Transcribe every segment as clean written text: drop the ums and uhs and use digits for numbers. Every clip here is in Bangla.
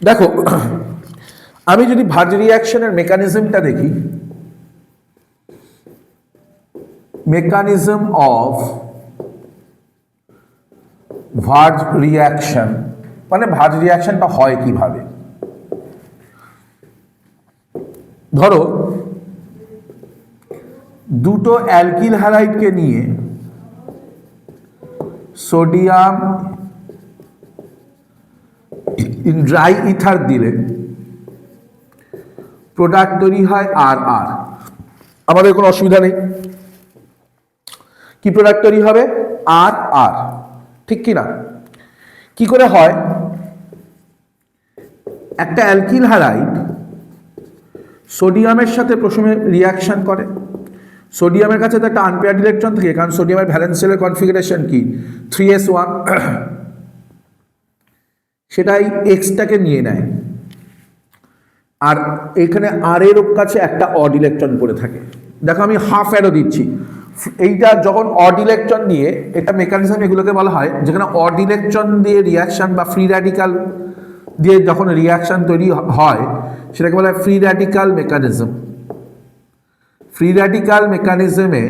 দেখো, আমি যদি ভাজ রিয়াকশনের মেকানিজমটা দেখি, মেকানিজম অফ ভাজ রিয়াকশন, মানে ভাজ রিয়াকশনটা হয় কিভাবে। ধরো দুটো অ্যালকিল হ্যালাইডকে নিয়ে সোডিয়াম ড্রাই ইথার দিলে প্রোডাক্ট তৈরি হয় আর আর, আমাদের কোনো অসুবিধা নেই। কি প্রোডাক্ট তৈরি হবে? আর আর, ঠিক কি না? কি করে হয়? একটা অ্যালকিল হ্যালাইড সোডিয়ামের সাথে প্রথমে রিয়াকশন করে। সোডিয়ামের কাছে তো একটা আনপেয়ার্ড ইলেকট্রন থাকে, কারণ সোডিয়ামের ভ্যালেন্স শেলের কনফিগারেশন কি? 3s1। সেটাই এক্সটাকে নিয়ে নেয়, আর এখানে আর এর কাছে একটা অড ইলেকট্রন পড়ে থাকে। দেখো আমি হাফ অ্যারো দিচ্ছি। এইটা যখন অড ইলেকট্রন দিয়ে, এটা মেকানিজম এগুলোকে বলা হয়, যেখানে অড ইলেকট্রন দিয়ে রিয়াকশন বা ফ্রি র্যাডিক্যাল দিয়ে যখন রিয়াকশন তৈরি হয়, সেটাকে বলা হয় free radical mechanism. Free radical মেকানিজমে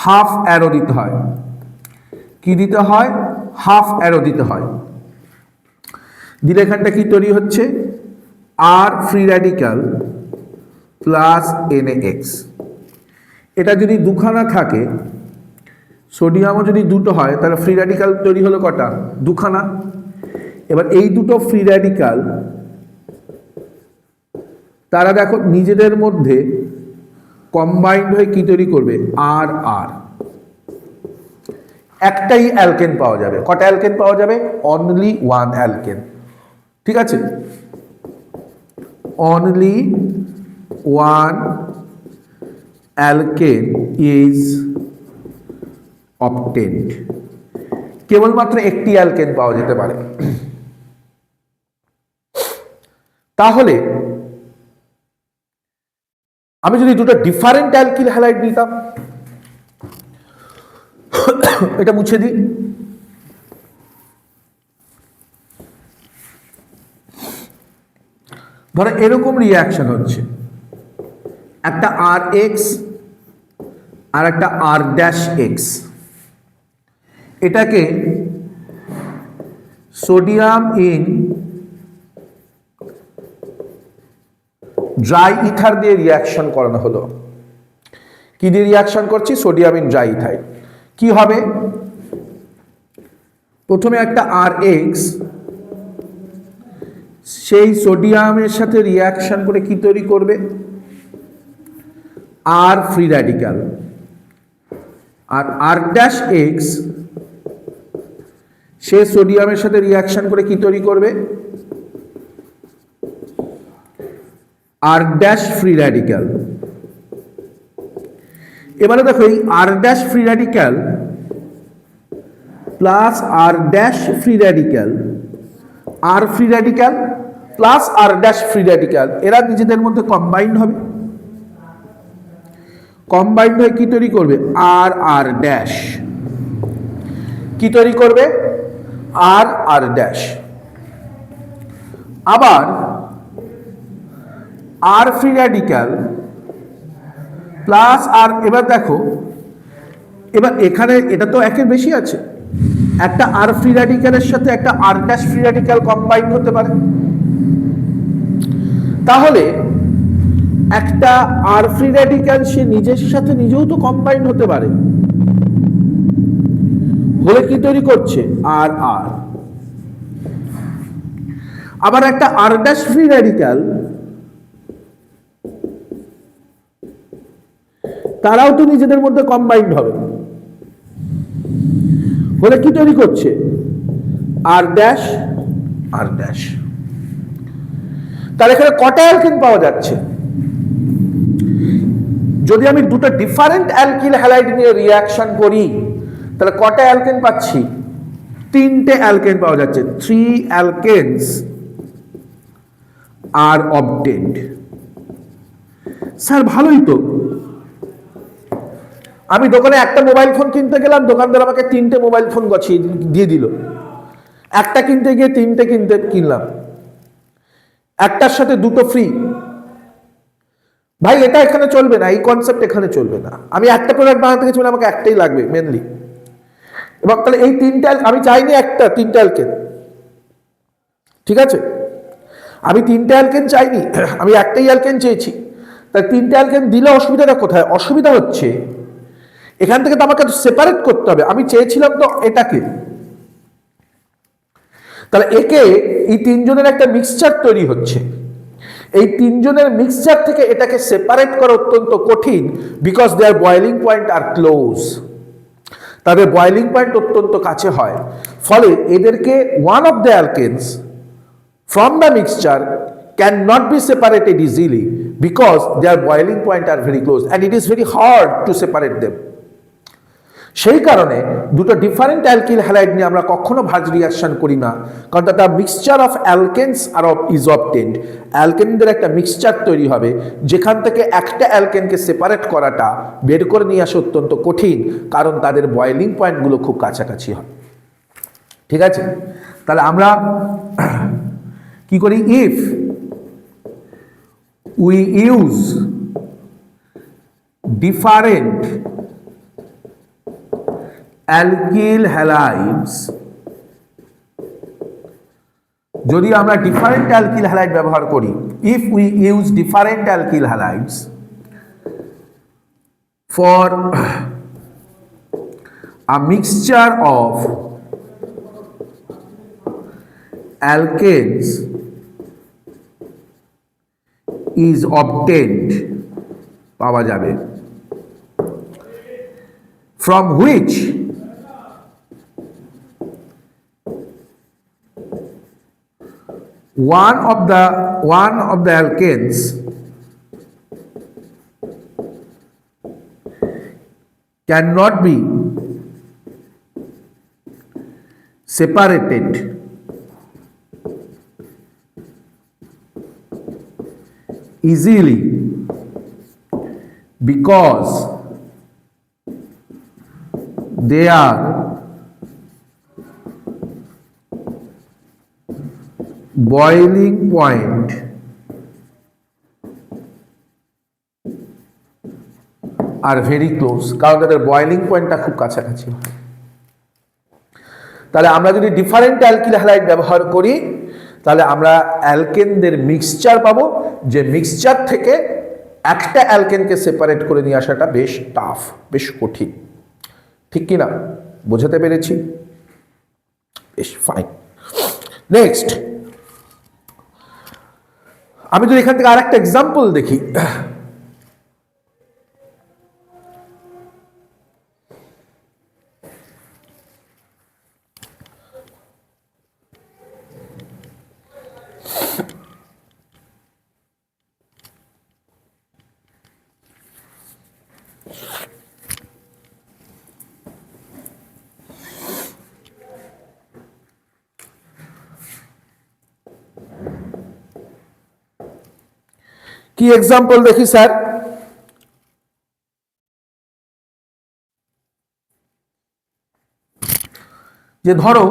হাফ অ্যারো দিতে হয়। কি দিতে হয়? হাফ অ্যারো দিতে হয়। দিলে এখানটা কি তৈরি হচ্ছে? আর ফ্রি র্যাডিক্যাল প্লাস NaX। এটা যদি দুখানা থাকে, সোডিয়ামও যদি দুটো হয়, তাহলে ফ্রি র্যাডিক্যাল তৈরি হলো কটা? দুখানা। এবার এই দুটো ফ্রি র্যাডিক্যাল তারা দেখো নিজেদের মধ্যে কম্বাইন্ড হয়ে কি তৈরি করবে? আর আর। একটাই অ্যালকেন পাওয়া যাবে। কটা অ্যালকেন পাওয়া যাবে? Only one alkane. ঠিক আছে, only one alkane is obtained. কেবলমাত্র একটি অ্যালকেন পাওয়া যেতে পারে। তাহলে আমি যদি দুটো ডিফারেন্ট অ্যালকিল হ্যালাইড নিতাম, এটা মুছে দিই। ধরো এরকম রিয়াকশন হচ্ছে, একটা RX আর একটা R'(X)। এটাকে সোডিয়াম ইন ড্রাই ইথার দিয়ে রিয়াকশন করানো হলো। কি দিয়ে রিয়াকশন করছি? Sodium in dry ether. কি হবে? প্রথমে একটা RX সেই সোডিয়ামের সাথে রিয়াকশন করে কি তৈরি করবে? আর ফ্রি র্যাডিক্যাল। আর R'(X) সে সোডিয়ামের সাথে রিয়াকশন করে কি তৈরি করবে? আর ড্যাশ ফ্রি র্যাডিক্যাল। এবারে দেখো এই আর ড্যাশ ফ্রি র্যাডিক্যাল প্লাস আর ড্যাশ ফ্রি র্যাডিক্যাল, আর ফ্রি র্যাডিক্যাল প্লাস আর ড্যাশ ফ্রি র্যাডিক্যাল, এরা নিজেদের মধ্যে কম্বাইন্ড হবে। কম্বাইন্ড হয়ে কি তৈরি করবে? আর আর ড্যাশ। কি তৈরি করবে? আর আর ড্যাশ। আবার আর ফ্রি র্যাডিক্যাল প্লাস আর, এবার দেখো এবার এখানে এটা তো একের বেশি আছে, একটা আর ফ্রি র্যাডিক্যালের সাথে একটা আর ড্যাশ ফ্রি র্যাডিক্যাল কম্বাইন্ড হতে পারে। তাহলে একটা আর ফ্রি র্যাডিক্যাল সে নিজের সাথে নিজেও তো কম্বাইন্ড হতে পারে, হলে কি তৈরি করছে? আর আর। আবার একটা আর ড্যাশ ফ্রি র্যাডিক্যাল তারাও তো নিজেদের মধ্যে কম্বাইন্ড হবে, হলে কি তৈরি করছে? আর ড্যাশ আর ড্যাশ। তাহলে এখানে কটা অ্যালকেন পাওয়া যাচ্ছে? যদি আমি দুটো ডিফারেন্ট অ্যালকিল হ্যালাইড নিয়ে রিয়াকশন করি, তাহলে কটা অ্যালকেন পাচ্ছি? তিনটে অ্যালকেন পাওয়া যাচ্ছে। 3 অ্যালকেনস আর অবটেন্ড। স্যার ভালোই তো। আমি দোকানে একটা মোবাইল ফোন কিনতে গেলাম, দোকানদার আমাকে 3টে মোবাইল ফোন গছিয়ে দিয়ে দিল। একটা কিনতে গিয়ে 3টে কিনলাম। একটার সাথে দুটো ফ্রি, ভাই এটা এখানে চলবে না, এই কনসেপ্ট এখানে চলবে না। আমি একটা প্রোডাক্ট বানাতে গেছি, আমাকে একটাই লাগবে মেনলি। এবং তাহলে এই তিনটা আমি চাইনি একটা তিনটা অ্যালকেন, ঠিক আছে, আমি তিনটা অ্যালকেন চাইনি, আমি একটাই অ্যালকেন চেয়েছি। তাই তিনটা অ্যালকেন দিলে অসুবিধাটা কোথায়? অসুবিধা হচ্ছে এখান থেকে তো আমাকে সেপারেট করতে হবে। আমি চেয়েছিলাম তো এটাকে, তাহলে একে এই তিনজনের একটা মিক্সচার তৈরি হচ্ছে, এই তিনজনের মিক্সচার থেকে এটাকে সেপারেট করা অত্যন্ত কঠিন, because their boiling point are close, তাদের বয়েলিং পয়েন্ট অত্যন্ত কাছে হয়। ফলে এদেরকে one of the alkanes from the mixture cannot be separated easily because their boiling point are very close and it is very hard to separate them. সেই কারণে দুটো ডিফারেন্ট অ্যালকিল হ্যালাইড নিয়ে আমরা কখনো ভাজ রিয়াকশন করি না, কারণ the mixture of alkanes are of is obtained, অ্যালকেনদের একটা মিক্সচার তৈরি হবে যেখান থেকে একটা অ্যালকেনকে সেপারেট করাটা, বের করে নিয়ে আসা অত্যন্ত কঠিন, কারণ তাদের বয়েলিং পয়েন্টগুলো খুব কাছাকাছি হয়। ঠিক আছে, তাহলে আমরা কি করি? If we use different alkyl halides, যদি আমরা ডিফারেন্ট অ্যালকিল হ্যালাইড ব্যবহার করি, if we use different alkyl halides for a mixture of alkanes is obtained, পাওয়া যাবে, from which one of the alkanes cannot be separated easily because they are boiling point are very close, কারণ তাদের বয়েলিং পয়েন্টটা খুব কাছাকাছি। তাহলে আমরা যদি ডিফারেন্ট অ্যালকিল হ্যালাইড ব্যবহার করি, তাহলে আমরা অ্যালকেনদের মিক্সচার পাবো, যে মিক্সচার থেকে একটা অ্যালকেনকে সেপারেট করে নিয়ে আসাটা বেশ টাফ, বেশ কঠিন। ঠিক কি না? বোঝাতে পেরেছি? বেশ ফাইন। নেক্সট, আমি যদি এখান থেকে আর একটা এক্সাম্পল দেখি, কি এক্সাম্পল দেখি স্যার? যে ধরো,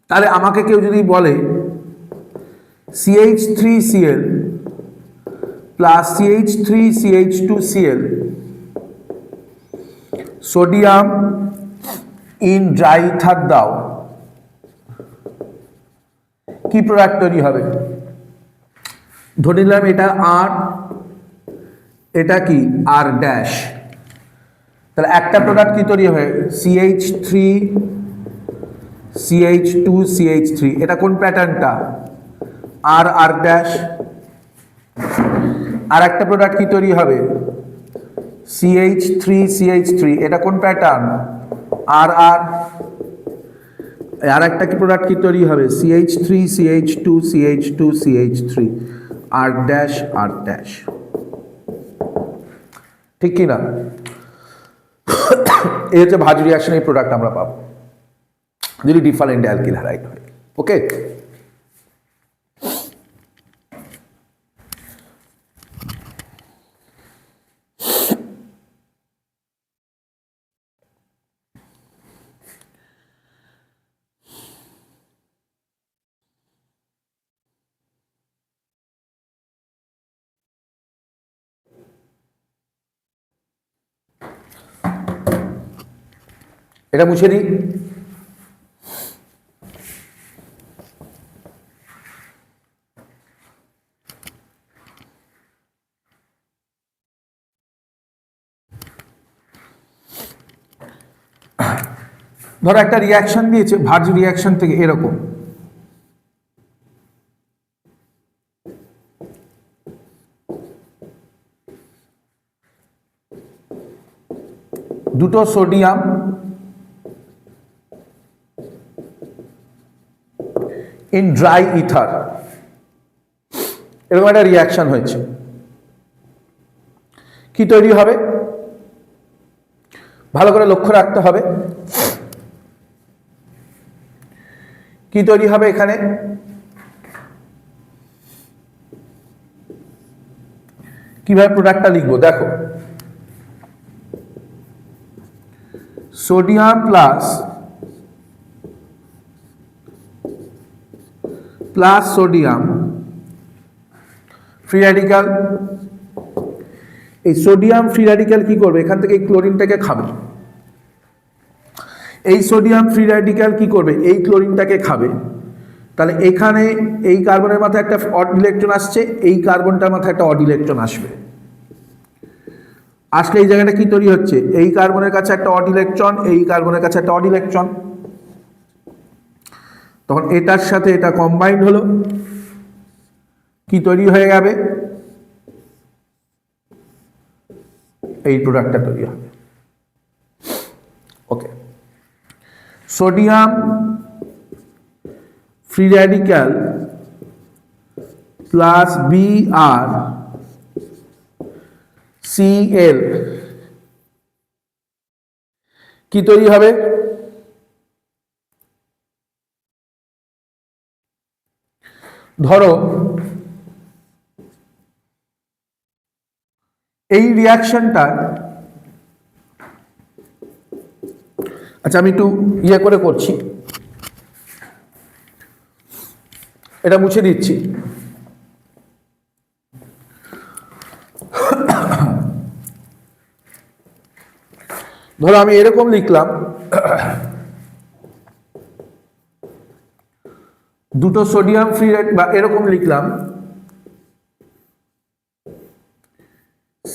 তাহলে আমাকে কেউ যদি বলে CH3Cl plus CH3CH2Cl sodium in dry ether দাও, কি প্রোডাক্ট তৈরি হবে? ধরে নিলাম এটা আর, এটা কি আর ড্যাশ, তাহলে একটা প্রোডাক্ট কি তৈরি হবে? CH3CH2CH3, এটা কোন প্যাটার্নটা? আর আর ড্যাশ। আর একটা প্রোডাক্ট কি তৈরি হবে? CH3CH3, এটা কোন প্যাটার্ন? আর আর। আর একটা কি প্রোডাক্ট কি তৈরি হবে? CH3CH2CH2CH3, আর ড্যাশ আর ড্যাশ। ঠিক কি না? এই হচ্ছে ভাজ রিয়াকশন, এই প্রোডাক্ট আমরা পাবো যদি ডিফারেন্ট অ্যালকিল হ্যালাইড হয়। ওকে। এটা মুছে দিই। ধরো একটা রিয়াকশন দিয়েছে, ভার্জ রিয়াকশন থেকে এরকম, দুটো সোডিয়াম ইন ড্রাই ইথার, এরকম একটা রিয়াকশন হয়েছে। কি তৈরি হবে ভালো করে লক্ষ্য রাখতে হবে। কি তৈরি হবে এখানে? কিভাবে প্রোডাক্টটা লিখবো দেখো, sodium plus sodium free radical. এই সোডিয়াম ফ্রি রেডিক্যাল কি করবে? এখান থেকে এই ক্লোরিনটাকে খাবে। এই সোডিয়াম ফ্রি রেডিক্যাল কি করবে? এই ক্লোরিনটাকে খাবে। তাহলে এখানে এই কার্বনের মাথায় একটা অড ইলেকট্রন আসছে, এই কার্বনটার মাথায় একটা অড ইলেকট্রন আসবে। আসলে এই জায়গাটা কি তৈরি হচ্ছে? এই কার্বনের কাছে একটা অড ইলেকট্রন, এই কার্বনের কাছে একটা অড ইলেকট্রন, তখন এটার সাথে এটা কম্বাইন্ড হলো, কি তৈরি হয়ে যাবে? এই প্রোডাক্টটা তৈরি হবে। Okay, sodium free radical plus Br Cl কি তৈরি হবে? ধরো এই রিয়াকশনটা, আচ্ছা আমি একটু ইয়ে করে করছি, এটা মুছে দিচ্ছি। ধরো আমি এরকম লিখলাম, দুটো সোডিয়াম ফ্রি, বা এরকম লিখলাম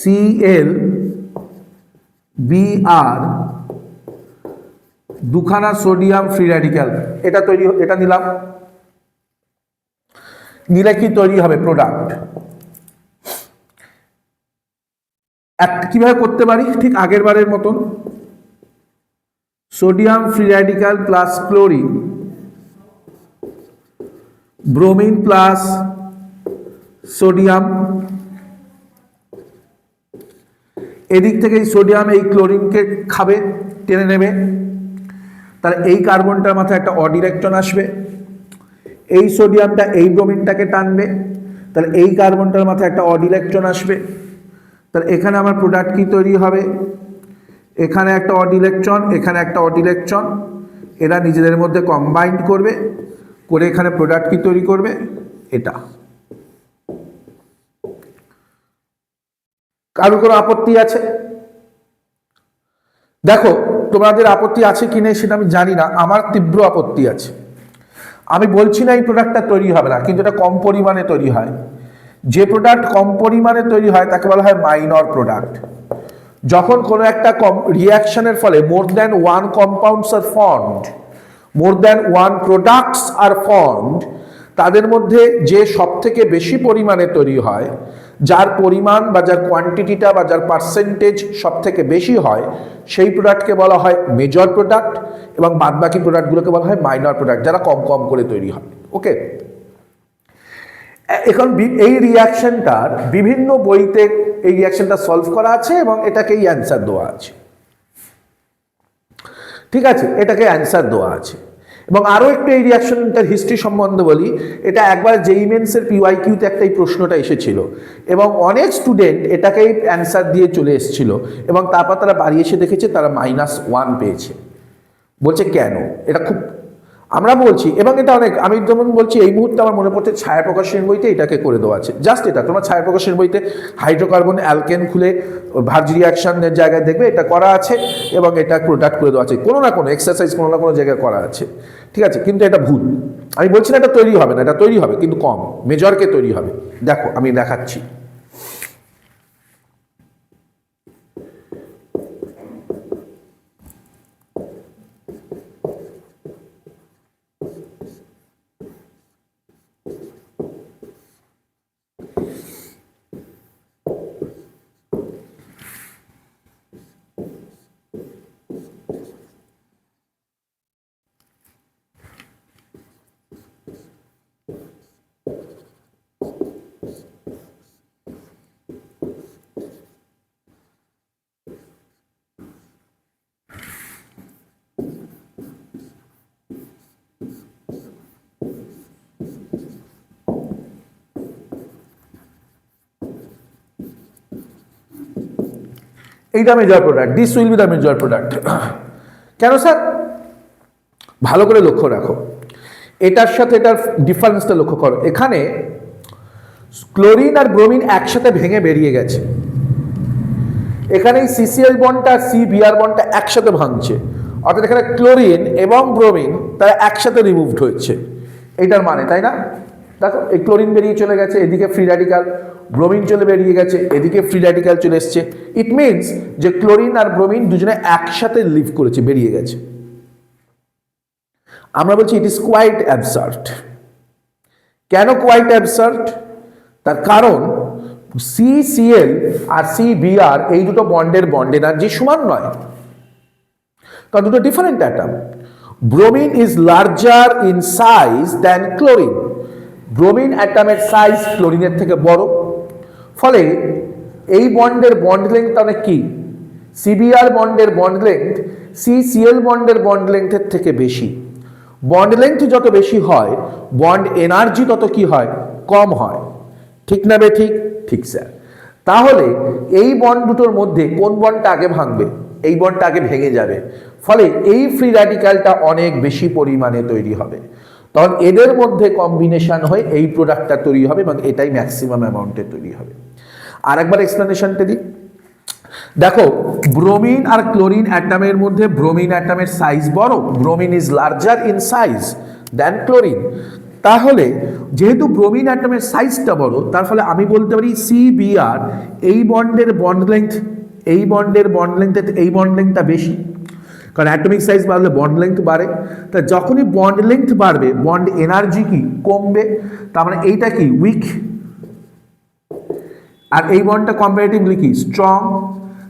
Cl Br, দুখানা সোডিয়াম ফ্রি রেডিক্যাল, এটা তৈরি, এটা নিলাম, নিলে কি তৈরি হবে? প্রোডাক্ট। কিভাবে করতে পারি? ঠিক আগের বারের মতন, sodium free radical plus chlorine, bromine plus sodium, এদিক থেকে এই সোডিয়াম এই ক্লোরিনকে খাবে, টেনে নেবে। তাহলে এই কার্বনটার মাথায় একটা অড ইলেকট্রন আসবে, এই সোডিয়ামটা এই ব্রোমিনটাকে টানবে, তাহলে এই কার্বনটার মাথায় একটা অড ইলেকট্রন আসবে। তাহলে এখানে আমার প্রোডাক্ট কি তৈরি হবে? এখানে একটা অড ইলেকট্রন, এখানে একটা অড ইলেকট্রন, এরা নিজেদের মধ্যে কম্বাইন্ড করবে, করে এখানে প্রোডাক্ট কি তৈরি করবে? এটা। কারো কোনো আপত্তি আছে? দেখো তোমাদের আপত্তি আছে কি নেই সেটা আমি জানি না, আমার তীব্র আপত্তি আছে। আমি বলছি না এই প্রোডাক্টটা তৈরি হবে না, কিন্তু এটা কম পরিমাণে তৈরি হয়। যে প্রোডাক্ট কম পরিমাণে তৈরি হয় তাকে বলা হয় মাইনর প্রোডাক্ট। যখন কোনো একটা রিয়াকশনের ফলে more than one compounds are formed, more than one products are formed, তাদের মধ্যে যে সব থেকে বেশি পরিমাণে তৈরি হয়, যার পরিমাণ বা যার কোয়ান্টিটিটা বা যার পার্সেন্টেজ সব থেকে বেশি হয়, সেই প্রোডাক্টকে বলা হয় মেজর প্রোডাক্ট, এবং বাদবাকি প্রোডাক্টগুলোকে বলা হয় মাইনর প্রোডাক্ট, যারা কম কম করে তৈরি হয়। ওকে, এখন এই রিয়াকশনটার বিভিন্ন বইতে এই রিয়াকশনটা সলভ করা আছে এবং এটাকেই অ্যান্সার দেওয়া আছে। ঠিক আছে, এটাকে অ্যান্সার দেওয়া আছে। এবং আরও একটু এই রিয়াকশনটার হিস্ট্রি সম্বন্ধে বলি। এটা একবার জেইই মেন্সের PYQতে একটা এই প্রশ্নটা এসেছিল এবং অনেক স্টুডেন্ট এটাকেই অ্যান্সার দিয়ে চলে এসেছিল, এবং তারপর তারা বাড়ি এসে দেখেছে তারা -1 পেয়েছে। বলছে কেন? এটা খুব, আমরা বলছি, এবং এটা অনেক, আমি যেমন বলছি এই মুহূর্তে আমার মনে পড়ছে ছায়াপ্রকাশের বইতে এটাকে করে দেওয়া আছে, জাস্ট এটা তোমরা ছায়াপ্রকাশের বইতে হাইড্রোকার্বন অ্যালকেন খুলে ভার্জ রিয়াকশনের জায়গায় দেখবে এটা করা আছে এবং এটা প্রোডাক্ট করে দেওয়া আছে, কোনো না কোনো এক্সারসাইজ কোনো না কোনো জায়গায় করা আছে, ঠিক আছে, কিন্তু এটা ভুল। আমি বলছি না এটা তৈরি হবে না, এটা তৈরি হবে কিন্তু কম, মেজরকে তৈরি হবে। দেখো আমি দেখাচ্ছি। এইটা major product, this will be the major product. কেন স্যার? ভালো করে লক্ষ্য রাখো, এটার সাথে এটার ডিফারেন্সটা লক্ষ্য করো। এখানে ক্লোরিন আর ব্রোমিন একসাথে ভেঙে বেরিয়ে গেছে, এখানে সিসিএল বন্ডটা সিবিআর বন্ডটা একসাথে ভাঙছে, অর্থাৎ এখানে ক্লোরিন এবং ব্রোমিন তারা একসাথে রিমুভড হচ্ছে, এইটার মানে, তাই না? দেখো এই ক্লোরিন বেরিয়ে চলে গেছে, এদিকে ফ্রি র্যাডিক্যাল, ব্রোমিন চলে বেরিয়ে গেছে, এদিকে ফ্রি র্যাডিক্যাল চলে এসছে। ইট মিনস যে ক্লোরিন আর ব্রোমিন দুজনে একসাথে লিভ করেছে, বেরিয়ে গেছে। আমরা বলছি ইট ইজ কোয়াইট অ্যাবসার্ড। কেন কোয়াইট অ্যাবসার্ড? তার কারণ সিসিএল আর সিবিআর এই দুটো বন্ডের বন্ড এনার্জি সমান নয়, কারণ দুটো different atom. Bromine is larger in size than chlorine, bromine অ্যাটমের সাইজ ক্লোরিনের থেকে বড়, ফলে এই বন্ডের বন্ড লেংথ অনেক কি, সিবিআর বন্ডের বন্ড লেংথ সিসিএল বন্ডের বন্ড লেংথের থেকে বেশি। বন্ড লেংথ যত বেশি হয় বন্ড এনার্জি তত কি হয়, কম হয়, ঠিক না বে ঠিক? ঠিক স্যার। তাহলে এই বন্ড দুটোর মধ্যে কোন বন্ডটা আগে ভাঙবে? এই বন্ডটা আগে ভেঙে যাবে, ফলে এই ফ্রি র্যাডিক্যালটা অনেক বেশি পরিমাণে তৈরি হবে, তখন এদের মধ্যে কম্বিনেশন হয়ে এই প্রোডাক্টটা তৈরি হবে এবং এটাই ম্যাক্সিমাম অ্যামাউন্টে তৈরি হবে। আর একবার এক্সপ্লেনেশনটা দিই। দেখো ব্রোমিন আর ক্লোরিন অ্যাটমের মধ্যে ব্রোমিন অ্যাটমের সাইজ বড়, bromine is larger in size than chlorine. তাহলে যেহেতু ব্রোমিন অ্যাটমের সাইজটা বড়, তার ফলে আমি বলতে পারি সিবিআর এই বন্ডের বন্ড লেংথ, এই বন্ডের বন্ড লেংথ, এই বন্ড লেংথটা বেশি, কারণ অ্যাটমিক সাইজ বাড়লে বন্ড লেংথ বাড়ে। তা যখনই বন্ড লেংথ বাড়বে বন্ড এনার্জি কি কমবে, তার মানে এইটা কি উইক, আর এই বন্ডটা কম্পারেটিভলি কি স্ট্রং।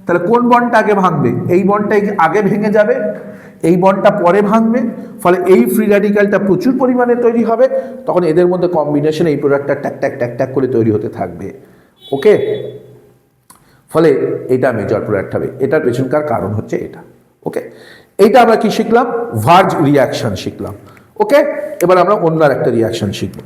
তাহলে কোন বন্ডটা আগে ভাঙবে? এই বন্ডটা আগে ভেঙে যাবে, এই বন্ডটা পরে ভাঙবে, ফলে এই ফ্রি র্যাডিক্যালটা প্রচুর পরিমাণে তৈরি হবে, তখন এদের মধ্যে কম্বিনেশন এই প্রোডাক্টটা ট্যাক ট্যাক ট্যাক ট্যাক করে তৈরি হতে থাকবে। ওকে, ফলে এটা মেজর প্রোডাক্ট হবে। এটার পেছনকার কারণ হচ্ছে এটা। ওকে, এইটা আমরা কি শিখলাম? ভার্জ রিয়াকশন শিখলাম। ওকে, এবার আমরা অন্য একটা রিয়াকশন শিখব।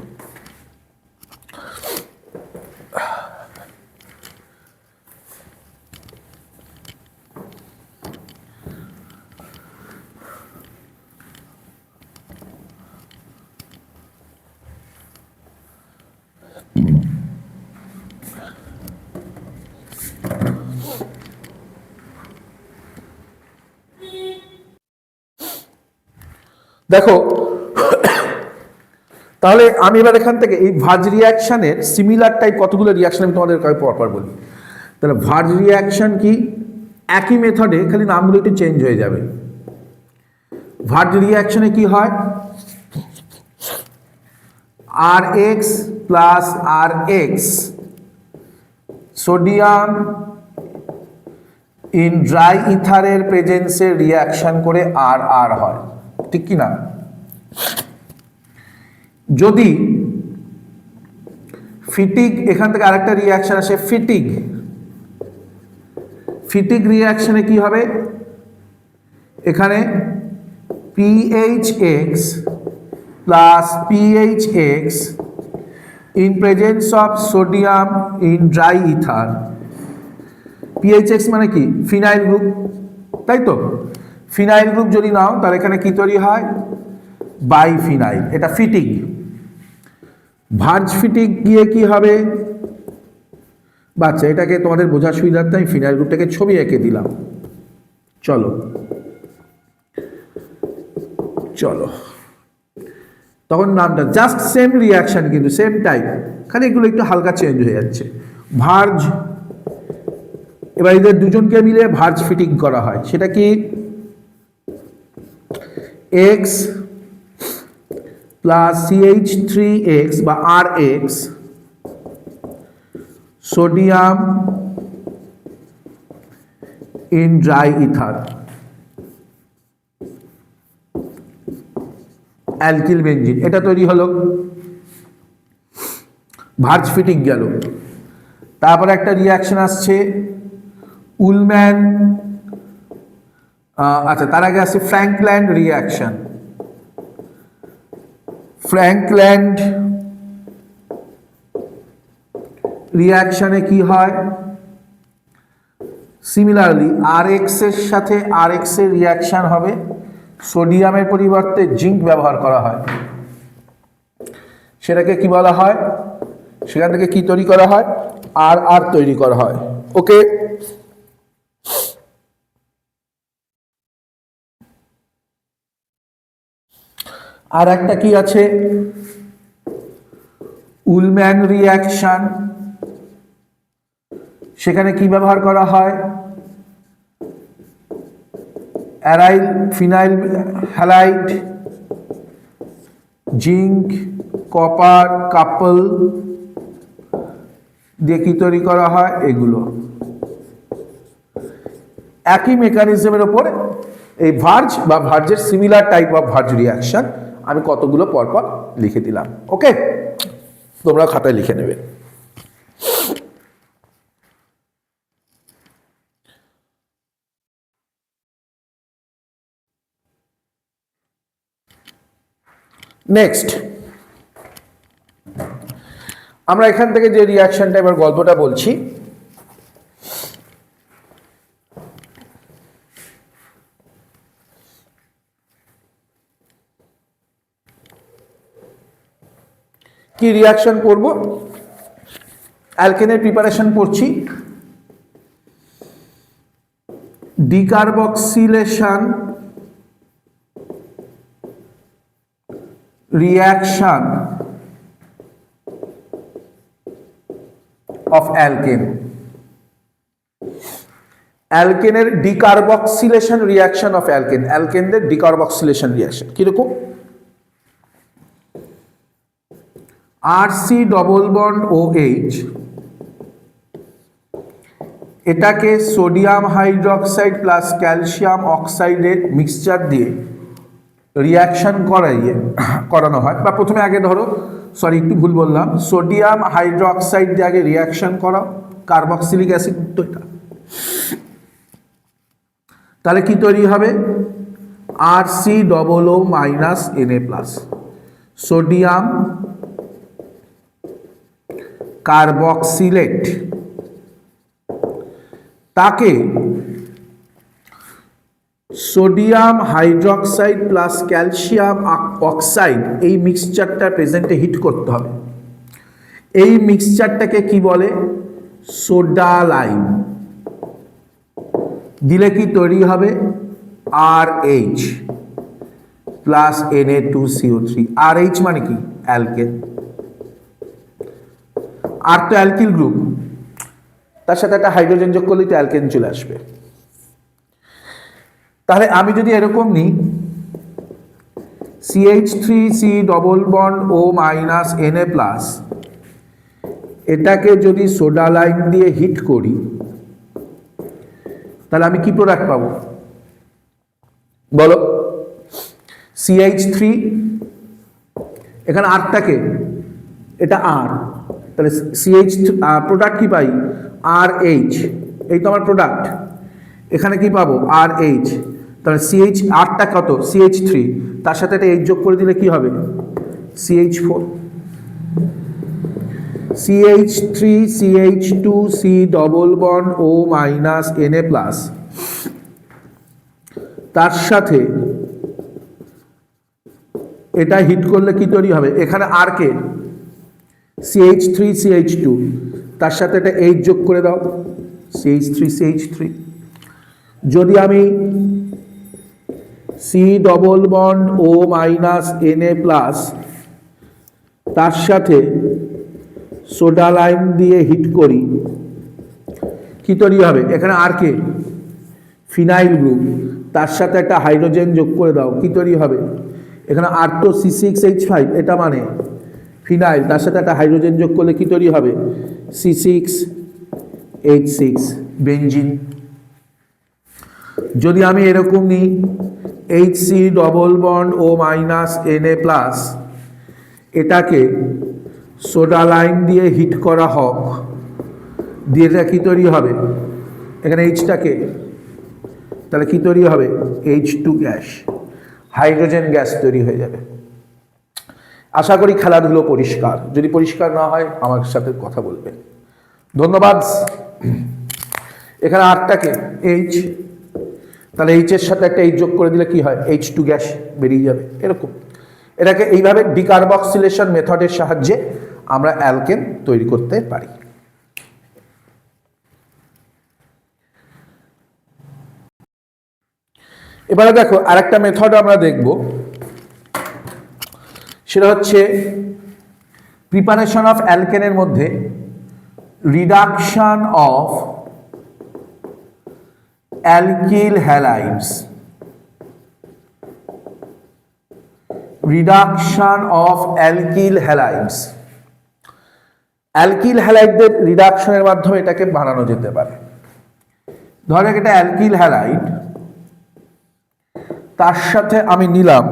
দেখো তাহলে আমি এবার এখান থেকে এই ভার্জ রিয়াকশনের সিমিলার টাইপ কতগুলো রিয়াকশন আমি তোমাদের পরপর বলি। তাহলে ভার্জ রিয়াকশন কি, একই মেথডে, খালি নামগুলো একটু চেঞ্জ হয়ে যাবে। ভার্জ রিয়াকশনে কি হয়, R X plus R X sodium in dry ইথারের প্রেজেন্সে রিয়াকশন করে আর আর হয়, ঠিক কি না? যদি ফিটিগ, এখান থেকে আরেকটা রিয়াকশন আসে ফিটিগ, ফিটিগ রিয়াকশনে কি হবে, এখানে PHX plus PHX in presence of sodium in dry ether. PHX মানে কি, ফিনাইল গ্রুপ, তাই তো? ফিনাইল গ্রুপ যদি নাও তাহলে এখানে কি তৈরি হয়, বাইফিনাইল, এটা ফিটিং। ভার্জ ফিটিং গিয়ে কি হবে, বাচ্চা এটাকে তোমাদের বোঝার সুবিধার্থে আমি ফিনাইল গ্রুপটাকে ছবি এঁকে দিলাম। চলো চলো, তখন নামটা জাস্ট সেম রিয়াকশন, কিন্তু সেম টাইপ, খালি এগুলো একটু হালকা চেঞ্জ হয়ে যাচ্ছে। ভার্জ, এবার এদের দুজনকে মিলে ভার্জ ফিটিং করা হয়, সেটা কি এক্স প্লাস CH3X বা RX sodium in dry ether, alkyl benzene, এটা তৈরি হলো, ভার্জ ফিটিং গেল। তারপরে একটা রিয়াকশন আসছে উলম্যান, আচ্ছা তার আগে আসছে ফ্র্যাঙ্কল্যান্ড রিয়াকশন। ফ্র্যাঙ্কল্যান্ড রিয়াকশনে কি হয়, সিমিলারলি RX এর সাথে RX এর রিয়াকশন হবে, সোডিয়ামের পরিবর্তে জিঙ্ক ব্যবহার করা হয়, সেটাকে কি বলা হয়, সেখান থেকে কি তৈরি করা হয়, RR তৈরি করা হয়। ওকে, আর একটা কি আছে, উলম্যান রিয়াকশন, সেখানে কি ব্যবহার করা হয়, aryl phenyl halide, zinc, copper, couple দিয়ে কি তৈরি করা হয়, এগুলো একই মেকানিজমের ওপর এই ভার্জ বা ভার্জের similar type of Wurtz reaction আমি কতগুলো পরপর লিখে দিলাম। ওকে, তোমরা খাতায় লিখে নেবে। নেক্সট আমরা এখান থেকে যে রিয়াকশনটা এবার গল্পটা বলছি, কি রিয়াকশন করব, অ্যালকেনের প্রিপারেশন করছি, ডিকার্বক্সিলেশন রিয়াকশন অফ অ্যালকেন, অ্যালকেনের ডিকার্বক্সিলেশন রিয়াকশন অফ অ্যালকেন, অ্যালকেনদের ডিকার্বক্সিলেশন রিয়াকশন কিরকম, RC ডবল বন্ড OH এটাকে সোডিয়াম হাইড্রোক্সাইড প্লাস ক্যালসিয়াম অক্সাইডের মিক্সচার দিয়ে রিয়াকশন করানো হয়, বা প্রথমে আগে ধরো, সরি একটু ভুল বললাম, সোডিয়াম হাইড্রোক্সাইড দিয়ে আগে রিয়াকশন করাও, কার্বক্সিলিক অ্যাসিড তো এটা, তাহলে কি তৈরি হবে, RCOO minus Na plus, sodium carboxylate, তাকে sodium hydroxide plus calcium oxide এই মিক্সচারটা প্রেজেন্টে হিট করতে হবে। এই মিক্সচারটাকে কি বলে, সোডা লাইম, দিলে কি তৈরি হবে, RH প্লাস Na2CO3, RH মানে কি, অ্যালকেন, আর তো অ্যালকিল গ্রুপ, তার সাথে একটা হাইড্রোজেন যোগ করলেই তো অ্যালকেন চলে আসবে। তাহলে আমি যদি এরকম নিই, CH3C double bond O minus Na plus, এটাকে যদি সোডা লাইম দিয়ে হিট করি, তাহলে আমি কি প্রোডাক্ট পাবো বলো, CH3, এখানে আরটাকে, এটা আর, তাহলে CH প্রোডাক্ট কি পাই, RH, এই তো আমার প্রোডাক্ট, এখানে কি পাবো, RH, তাহলে CH আরটা কত, CH3, তার সাথে একটা H যোগ করে দিলে কি হবে, CH4, CH3 CH2C double bond O minus Na plus, তার সাথে এটা হিট করলে কি তৈরি হবে, এখানে আর কে CH3CH2, তার সাথে একটা H যোগ করে দাও, CH3CH3। যদি আমি C double bond O minus Na+, তার সাথে সোডা লাইম দিয়ে হিট করি, কি তৈরি হবে, এখানে আর কে ফিনাইল গ্রুপ, তার সাথে একটা হাইড্রোজেন যোগ করে দাও, কি তৈরি হবে, এখানে আর তো C6H5, এটা মানে ফিনাইল, তার সাথে একটা হাইড্রোজেন যোগ করলে কি তৈরি হবে, C6H6 বেঞ্জিন। যদি আমি এরকম নিই HC double bond O minus Na+, এটাকে সোডা লাইম দিয়ে হিট করা হোক, দিয়ে এটা কি তৈরি হবে, এখানে এইচটাকে, তাহলে কি তৈরি হবে, H2 গ্যাস, হাইড্রোজেন গ্যাস তৈরি হয়ে যাবে। আশা করি খেলাধুলো পরিষ্কার, যদি পরিষ্কার না হয় আমার সাথে কথা বলবেন। ধন্যবাদ। এখানে আরটাকে H, তাহলে H এর সাথে একটা H যোগ করে দিলে কি হয়, H2 গ্যাস বেরিয়ে যাবে। এরকম এটাকে এইভাবে ডিকার্বক্সিলেশন মেথডের সাহায্যে আমরা অ্যালকেন তৈরি করতে পারি। এবারে দেখো আরেকটা মেথড আমরা দেখব, সেটা হচ্ছে প্রিপারেশন অফ অ্যালকেনের মধ্যে reduction of alkyl halides, reduction of alkyl halides. Alkyl হ্যালাইডদের রিডাকশনের মাধ্যমে এটাকে বানানো যেতে পারে। ধরে এটা অ্যালকিল হ্যালাইড, তার সাথে আমি নিলাম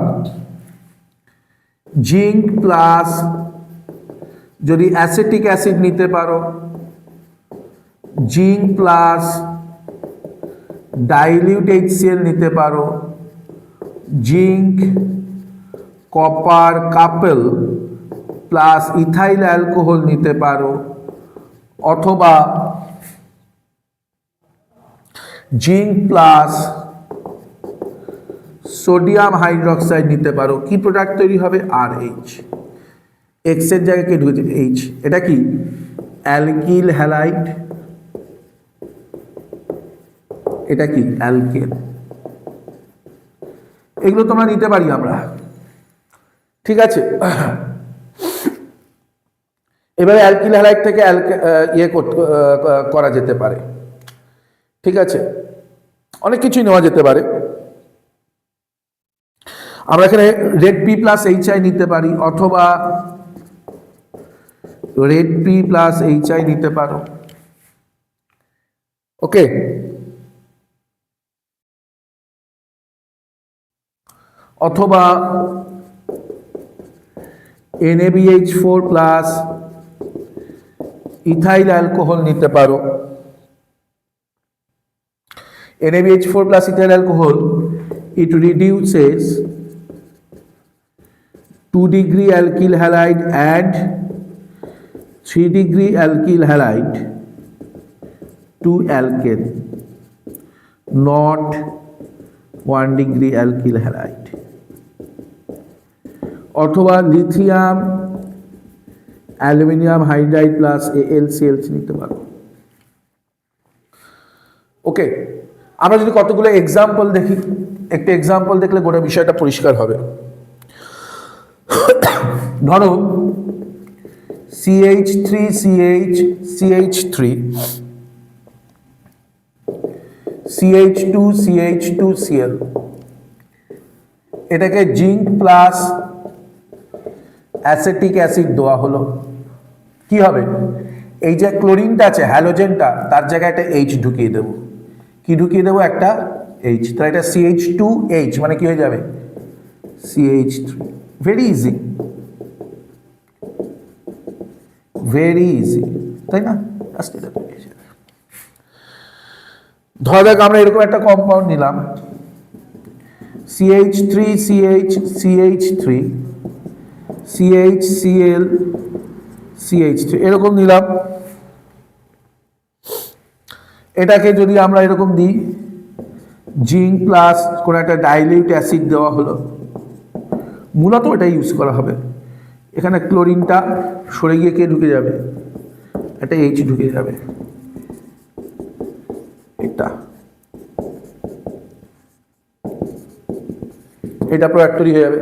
জিঙ্ক প্লাস, যদি অ্যাসিটিক অ্যাসিড নিতে পারো, জিঙ্ক প্লাস ডাইলিউট HCl নিতে পারো, zinc copper couple plus ethyl alcohol নিতে পারো, অথবা জিঙ্ক প্লাস সোডিয়াম হাইড্রোক্সাইড নিতে পারো। কি প্রোডাক্ট তৈরি হবে, RH, X এর জায়গায় কে ঢুকেছে H, এটা কি অ্যালকিল হ্যালাইড, এটা কি অ্যালকেন। এগুলো তোমরা নিতে পারি আমরা, ঠিক আছে। এবারে অ্যালকিল হ্যালাইড থেকে করা যেতে পারে, ঠিক আছে, অনেক কিছুই নেওয়া যেতে পারে। আমরা এখানে রেড P প্লাস HI নিতে পারি, অথবা রেড P প্লাস HI নিতে পারো, ওকে। অথবা NaBH4 প্লাস ইথাইল অ্যালকোহল নিতে পারো। NaBH4 plus ethyl alcohol, it reduces 2-degree alkyl halide and 3-degree alkyl halide to alkane, not 1-degree alkyl halide. অথবা lithium aluminium hydride plus AlCl নিতে পারো, ওকে। আমরা যদি কতগুলো এক্সাম্পল দেখি, একটা এক্সাম্পল দেখলে গোটা বিষয়টা পরিষ্কার হবে। ধরো CH3CH3 CH2CH2Cl, এটাকে জিঙ্ক প্লাস অ্যাসিটিক অ্যাসিড দেওয়া হলো, কি হবে, এই যে ক্লোরিনটা আছে হ্যালোজেনটা, তার জায়গায় একটা H ঢুকিয়ে দেবো। কি ঢুকিয়ে দেবো, একটা H, তাহলে এটা CH2H মানে কি হয়ে যাবে, CH3। Very easy, very easy, তাই না? ধরা যাক আমরা এরকম একটা কম্পাউন্ড নিলাম, CH3CH3 CHCl CH3 এরকম নিলাম। এটাকে যদি আমরা এরকম দিই, জিঙ্ক প্লাস কোন একটা ডাইলিউট অ্যাসিড দেওয়া হলো, মূলত এটা ইউজ করা হবে। এখানে ক্লোরিনটা সরে গিয়ে কে ঢুকে যাবে, একটা এইচ ঢুকে যাবে, এটা প্রোডাক্ট তৈরি হয়ে যাবে।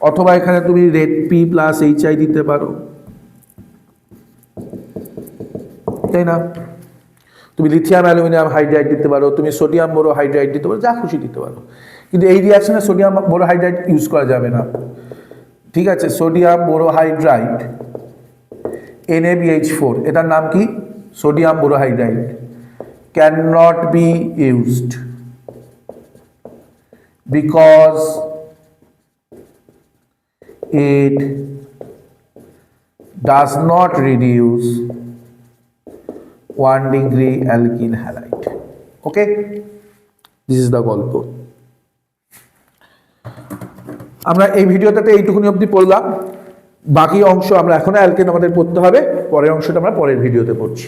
অথবা এখানে তুমি রেড পি প্লাস এইচআই দিতে পারো, তাই না? তুমি লিথিয়াম অ্যালুমিনিয়াম হাইড্রাইড দিতে পারো, তুমি সোডিয়াম বোরো হাইড্রাইড দিতে পারো, যা খুশি দিতে পারো। কিন্তু এই রিয়াকশনে সোডিয়াম বোরো হাইড্রাইড ইউজ করা যাবে না, ঠিক আছে? সোডিয়াম বোরো হাইড্রাইড NaBH4, এটার নাম কি? Sodium borough hydride, can not be used because it does not reduce 1 degree alkyl halide. Okay, this is the গল্প। আমরা এই ভিডিওটাতে এইটুকুনি অবধি পড়লাম, বাকি অংশ আমরা এখন অ্যালকেন আমাদের পড়তে হবে, পরের অংশটা আমরা পরের ভিডিওতে পড়ছি।